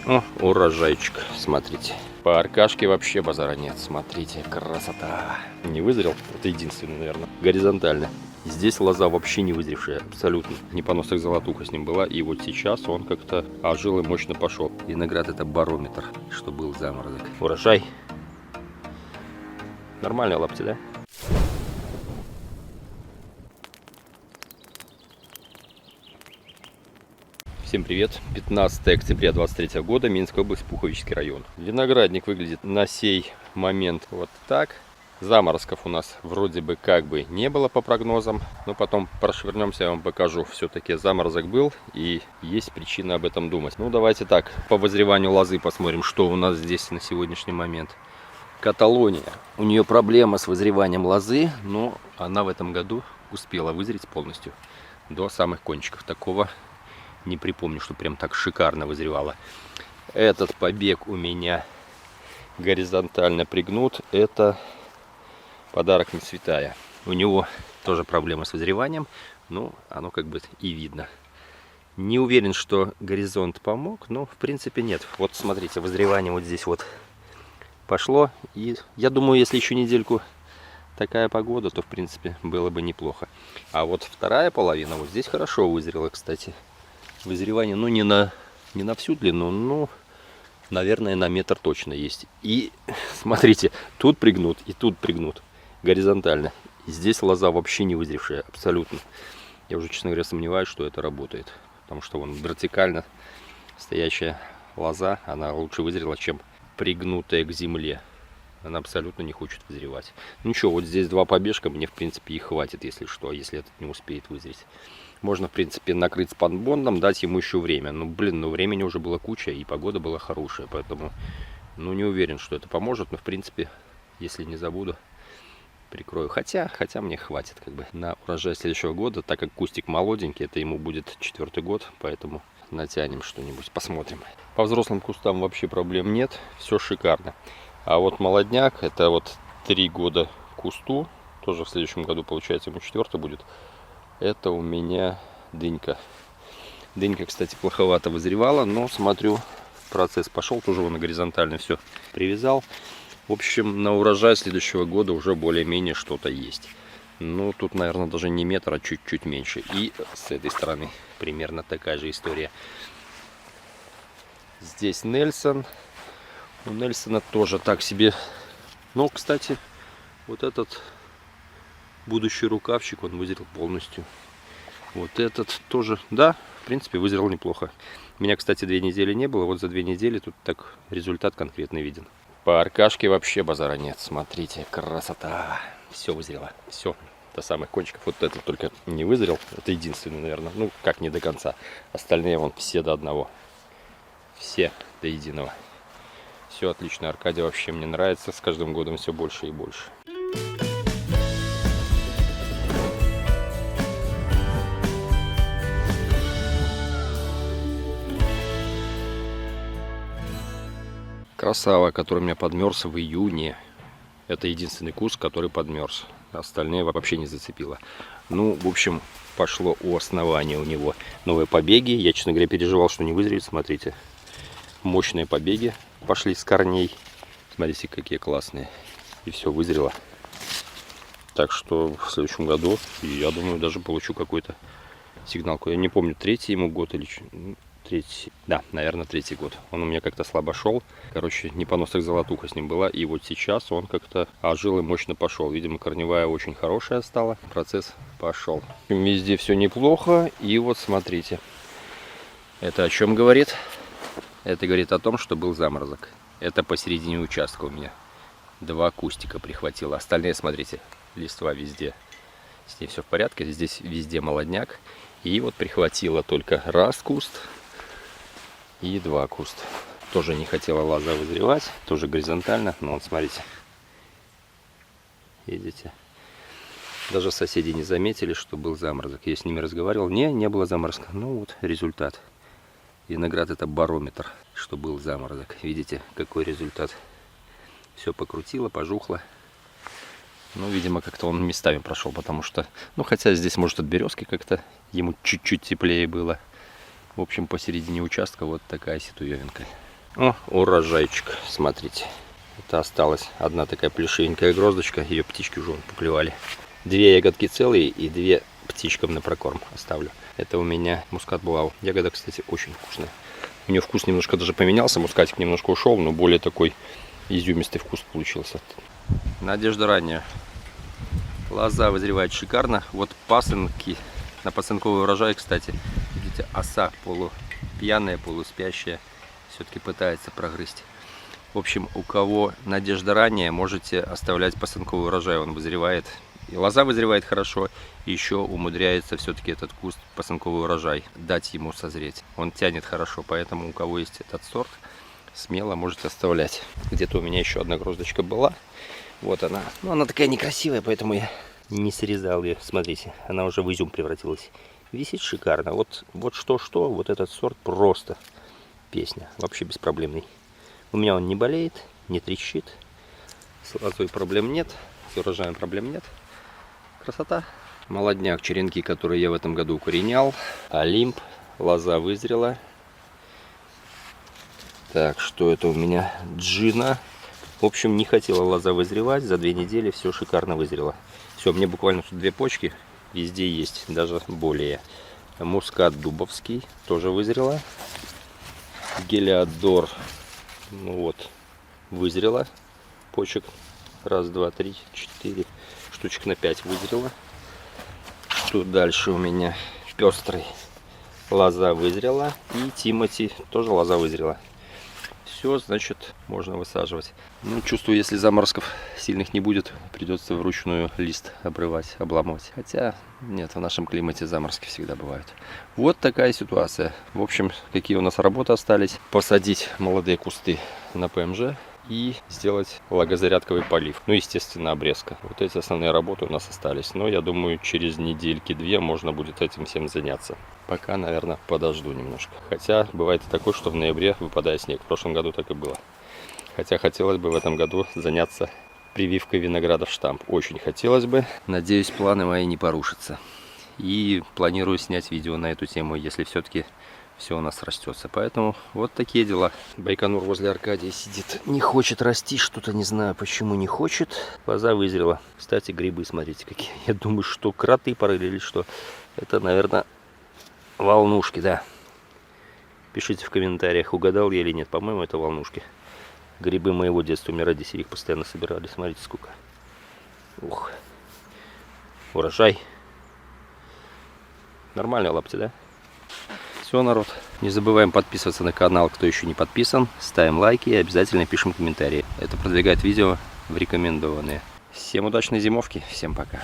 О, урожайчик, смотрите. По аркашке вообще базара нет. Смотрите, красота. Не вызрел, это единственный, наверное. Горизонтально. Здесь лоза вообще не вызревшая, абсолютно. Не по носах золотуха с ним была. И вот сейчас он как-то ожил и мощно пошел. Виноград — это барометр, что был заморозок. Урожай. Нормальные лапти, да? Всем привет! 15 октября 2023 года, Минская область, Пуховический район. Виноградник выглядит на сей момент вот так. Заморозков у нас вроде бы как бы не было по прогнозам, но потом прошвырнемся, я вам покажу. Все-таки заморозок был и есть причина об этом думать. Ну давайте так, по вызреванию лозы посмотрим, что у нас здесь на сегодняшний момент. Каталония. У нее проблема с вызреванием лозы, но она в этом году успела вызреть полностью до самых кончиков. Такого не припомню, что прям так шикарно вызревало. Этот побег у меня горизонтально пригнут. Это подарок не цветая. У него тоже проблема с вызреванием, но оно как бы и видно. Не уверен, что горизонт помог, но в принципе нет. Вот смотрите, вызревание вот здесь вот пошло. И я думаю, если еще недельку такая погода, то в принципе было бы неплохо. А вот вторая половина вот здесь хорошо вызрела, кстати. Вызревание, ну не на всю длину, но, наверное, на метр точно есть. И смотрите, тут пригнут и тут пригнут горизонтально. И здесь лоза вообще не вызревшая, абсолютно. Я уже, честно говоря, сомневаюсь, что это работает. Потому что вон вертикально стоящая лоза, она лучше вызрела, чем пригнутая к земле. Она абсолютно не хочет вызревать. Ну ничего, вот здесь два побежка, мне в принципе и хватит, если что, если этот не успеет вызреть. Можно, в принципе, накрыть спанбондом, дать ему еще время. Ну, блин, ну времени уже было куча, и погода была хорошая, поэтому, ну, не уверен, что это поможет. Но, в принципе, если не забуду, прикрою. Хотя мне хватит, как бы, на урожай следующего года, так как кустик молоденький, это ему будет 4-й год, поэтому натянем что-нибудь, посмотрим. По взрослым кустам вообще проблем нет, все шикарно. А вот молодняк, это вот 3 года кусту, тоже в следующем году, получается, ему 4-й будет. Это у меня дынька. Дынька, кстати, плоховато вызревала, но смотрю, процесс пошел, тоже он горизонтально все привязал. В общем, на урожай следующего года уже более-менее что-то есть. Ну, тут, наверное, даже не метр, а чуть-чуть меньше. И с этой стороны примерно такая же история. Здесь Нельсон. У Нельсона тоже так себе. Но, кстати, вот этот будущий рукавчик, он вызрел полностью. Вот этот тоже, да, в принципе, вызрел неплохо. Меня, кстати, 2 недели не было. Вот за 2 недели тут так результат конкретно виден. По аркашке вообще базара нет. Смотрите, красота. Все вызрело. Все. До самых кончиков. Вот этот только не вызрел. Это единственный, наверное. Ну, как не до конца. Остальные вон все до одного. Все до единого. Все отлично. Аркадия вообще мне нравится. С каждым годом все больше и больше. Красава, который у меня подмерз в июне. Это единственный куст, который подмерз. Остальные вообще не зацепило. Ну, в общем, пошло у основания у него новые побеги. Я, честно говоря, переживал, что не вызреет. Смотрите, мощные побеги пошли с корней. Смотрите, какие классные. И все вызрело. Так что в следующем году, я думаю, даже получу какой-то сигналку. Я не помню, 3-й ему год или... 3-й, да, наверное, 3-й год. Он у меня как-то слабо шел. Короче, не по носах золотуха с ним была. И вот сейчас он как-то ожил и мощно пошел. Видимо, корневая очень хорошая стала. Процесс пошел. Везде все неплохо. И вот смотрите. Это о чем говорит? Это говорит о том, что был заморозок. Это посередине участка у меня. 2 кустика прихватило. Остальные, смотрите, листва везде. С ней все в порядке. Здесь везде молодняк. И вот прихватило только 1 куст. И 2 куста. Тоже не хотела лоза вызревать. Тоже горизонтально. Но вот смотрите. Видите? Даже соседи не заметили, что был заморозок. Я с ними разговаривал. Не было заморозка. Ну вот результат. Виноград — это барометр, что был заморозок. Видите, какой результат. Все покрутило, пожухло. Ну, видимо, как-то он местами прошел, потому что... Ну, хотя здесь, может, от березки как-то ему чуть-чуть теплее было. В общем, посередине участка вот такая ситуевинка. О, урожайчик, смотрите. Это осталась одна такая плешивенькая гроздочка, ее птички уже поклевали. 2 ягодки целые и 2 птичкам на прокорм оставлю. Это у меня мускат булау. Ягода, кстати, очень вкусная. У нее вкус немножко даже поменялся, мускатик немножко ушел, но более такой изюмистый вкус получился. Надежда ранняя. Лоза вызревает шикарно. Вот пасынки, на пасынковый урожай, кстати, видите, оса полупьяная, полуспящая, все-таки пытается прогрызть. В общем, у кого надежда ранняя, можете оставлять пасынковый урожай, он вызревает. И лоза вызревает хорошо, и еще умудряется все-таки этот куст пасынковый урожай дать ему созреть. Он тянет хорошо, поэтому у кого есть этот сорт, смело можете оставлять. Где-то у меня еще одна гроздочка была. Вот она. Но она такая некрасивая, поэтому я не срезал ее. Смотрите, она уже в изюм превратилась. Висит шикарно. Вот что-что, вот этот сорт просто песня. Вообще беспроблемный. У меня он не болеет, не трещит. С лозой проблем нет. С урожаем проблем нет. Красота. Молодняк, черенки, которые я в этом году укоренял. Олимп. Лоза вызрела. Так, что это у меня? Джина. В общем, не хотела лоза вызревать. За 2 недели все шикарно вызрело. Все, мне буквально тут 2 почки. Везде есть, даже более. Мускат дубовский тоже вызрела. Гелиодор. Ну вот, вызрела. Почек. 1, 2, 3, 4. Штучек на 5 вызрела. Что дальше у меня? Пестрый. Лоза вызрела. И Тимати тоже лоза вызрела. Все, значит, можно высаживать. Ну, чувствую, если заморозков сильных не будет, придется вручную лист обрывать, обламывать. Хотя, нет, в нашем климате заморозки всегда бывают. Вот такая ситуация. В общем, какие у нас работы остались. Посадить молодые кусты на ПМЖ и сделать влагозарядковый полив. Ну, естественно, обрезка. Вот эти основные работы у нас остались. Но я думаю, через недельки-2 можно будет этим всем заняться. Пока, наверное, подожду немножко. Хотя бывает и такое, что в ноябре выпадает снег. В прошлом году так и было. Хотя хотелось бы в этом году заняться прививкой винограда в штамп. Очень хотелось бы. Надеюсь, планы мои не порушатся. И планирую снять видео на эту тему, если все-таки все у нас растется. Поэтому вот такие дела. Байконур возле Аркадии сидит. Не хочет расти, что-то не знаю, почему не хочет. Лоза вызрела. Кстати, грибы, смотрите, какие. Я думаю, что кроты порыли или что. Это, наверное, волнушки, да. Пишите в комментариях, угадал я или нет. По-моему, это волнушки. Грибы моего детства, у меня родители их постоянно собирали. Смотрите, сколько. Ух. Урожай. Нормальные лапти, да? Все, народ. Не забываем подписываться на канал, кто еще не подписан. Ставим лайки и обязательно пишем комментарии. Это продвигает видео в рекомендованные. Всем удачной зимовки. Всем пока.